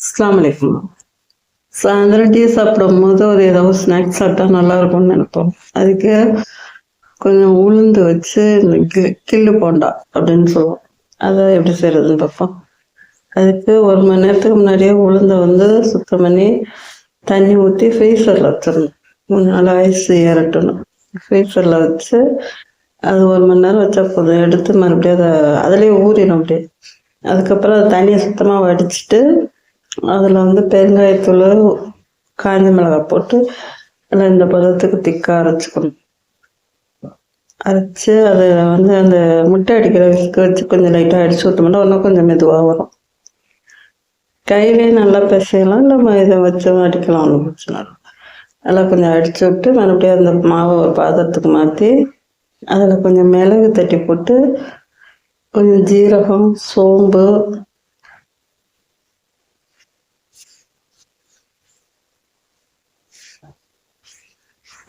அஸ்ஸலாமு அலைக்கும். சாயந்தரம் டீ சாப்பிடும்போது ஒரு ஏதாவது ஸ்நாக்ஸ் சாப்பிட்டா நல்லா இருக்கும்னு நினைப்போம். அதுக்கு கொஞ்சம் உளுந்து வச்சு இந்த கிள்ளு போண்டா அப்படின்னு சொல்லுவோம். அதை எப்படி செய்யறதுன்னு பார்ப்போம். அதுக்கு 1 மணி நேரத்துக்கு முன்னாடியே உளுந்தை வந்து சுத்தம் பண்ணி தண்ணி ஊற்றி ஃப்ரீசரில் வச்சிடணும். 3 நாள் ஐஸ் ஏறட்டணும். ஃப்ரீசரில் வச்சு அது 1 மணி நேரம் வச்சா போதும். எடுத்து மறுபடியும் அதை அதுலேயே ஊறிடும் அப்படியே. அதுக்கப்புறம் அது தண்ணியை சுத்தமாக வடிச்சிட்டு அதில் வந்து பெருங்காயத்தூள், காஞ்ச மிளகாய் போட்டு அதில் இந்த பதத்துக்கு திக்காக அரைச்சிக்கணும். அரைச்சி அதை வந்து அந்த முட்டை அடிக்கிற விஸ்க வச்சு கொஞ்சம் லைட்டாக அடித்து விட்டோம்னா இன்னும் கொஞ்சம் மெதுவாக வரும். கையிலே நல்லா பிசையலாம், இல்லை இதை வச்சு அடிக்கலாம், ஒன்றும் பிரச்சனை இல்லை. நல்லா கொஞ்சம் அடித்து விட்டு மறுபடியும் அந்த மாவை ஒரு பாத்திரத்துக்கு மாற்றி அதில் கொஞ்சம் மிளகு தட்டி போட்டு கொஞ்சம் ஜீரகம், சோம்பு,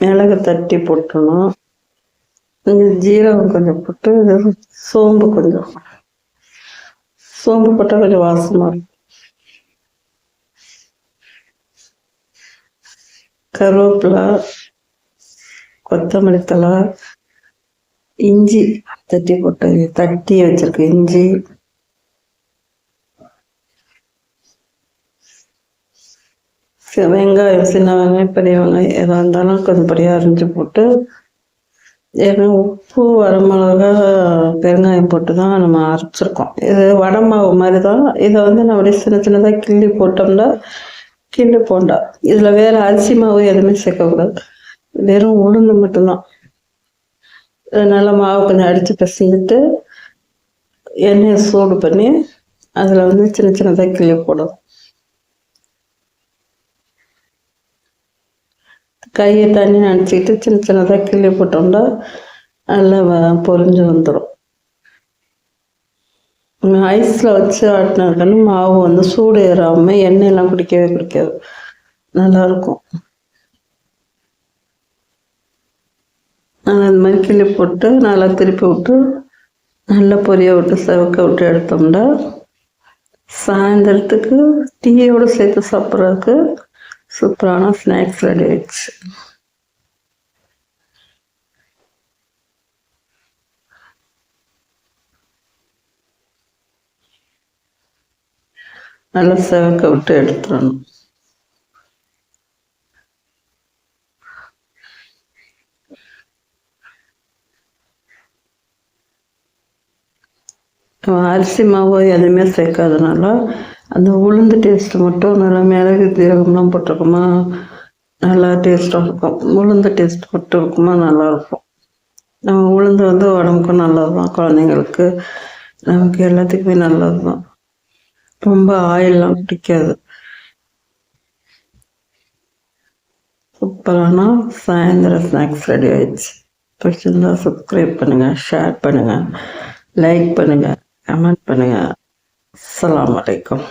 மிளகு தட்டி போட்டணும். கொஞ்சம் ஜீரகம் கொஞ்சம் போட்டு சோம்பு போட்டால் கொஞ்சம் வாசமாக இருக்கும். கருவேப்பிலை, கொத்தமல்லி தழை, இஞ்சி தட்டி வச்சிருக்க இஞ்சி, வெங்காயம், சின்ன வெங்காயம், பெரிய வெங்காயம் எதாக இருந்தாலும் கொஞ்சம் பொடியாக அரிஞ்சு போட்டு, ஏன்னா உப்பு, வரமிளகா, பெருங்காயம் போட்டு தான் நம்ம அரைச்சிருக்கோம். இது வடை மாவு மாதிரி தான். இதை வந்து நம்ம அப்படியே சின்ன சின்னதாக கிள்ளி போட்டோம்னா கிள்ளு போண்டா. இதில் வேறு அரிசி மாவு எதுவுமே சேர்க்கக்கூடாது, வெறும் உளுந்து மட்டும்தான். நல்லா மாவு கொஞ்சம் அடித்து பிசைஞ்சிட்டு எண்ணெயை சூடு பண்ணி அதில் வந்து சின்ன சின்னதாக கிள்ளி போடும். கையை தண்ணி நினச்சிக்கிட்டு சின்ன சின்னதாக கிள்ளி போட்டோம்னா நல்லா பொரிஞ்சு வந்துடும். ஐஸில் வச்சு ஆட்டினாக்கன்னு மாவு வந்து சூடு ஏறாமல் எண்ணெயெல்லாம் குடிக்காது, நல்லாயிருக்கும். அந்த மாதிரி கிள்ளி போட்டு நல்லா திருப்பி விட்டு நல்லா பொரிய விட்டு செவக்க விட்டு எடுத்தோம்னா சாயந்தரத்துக்கு டீயோடு சேர்த்து சாப்பிட்றதுக்கு சூப்பரான ஸ்நாக்ஸ் ரெடி ஆயிடுச்சு. நல்லா செவக்க விட்டு எடுத்துடணும். அரிசி மாவு எதுவுமே சேர்க்காதனால அந்த உளுந்து டேஸ்ட்டு மட்டும் நல்லா மிளகு ஜீரகம்லாம் போட்டிருக்குமா நல்லா டேஸ்ட்டாக இருக்கும். உளுந்து டேஸ்ட் மட்டும் இருக்குமா நல்லாயிருக்கும். நம்ம உளுந்து வந்து உடம்புக்கும் நல்லது தான், குழந்தைங்களுக்கு நமக்கு எல்லாத்துக்குமே நல்லது தான். ரொம்ப ஆயிலெலாம் பிடிக்காது. சூப்பரான சாயந்தரம் ஸ்நாக்ஸ் ரெடி ஆயிடுச்சு. பிடிச்சிருந்தா சப்ஸ்கிரைப் பண்ணுங்கள், ஷேர் பண்ணுங்கள், லைக் பண்ணுங்கள், கமெண்ட் பண்ணுங்கள். அஸ்ஸலாமு அலைக்கும்.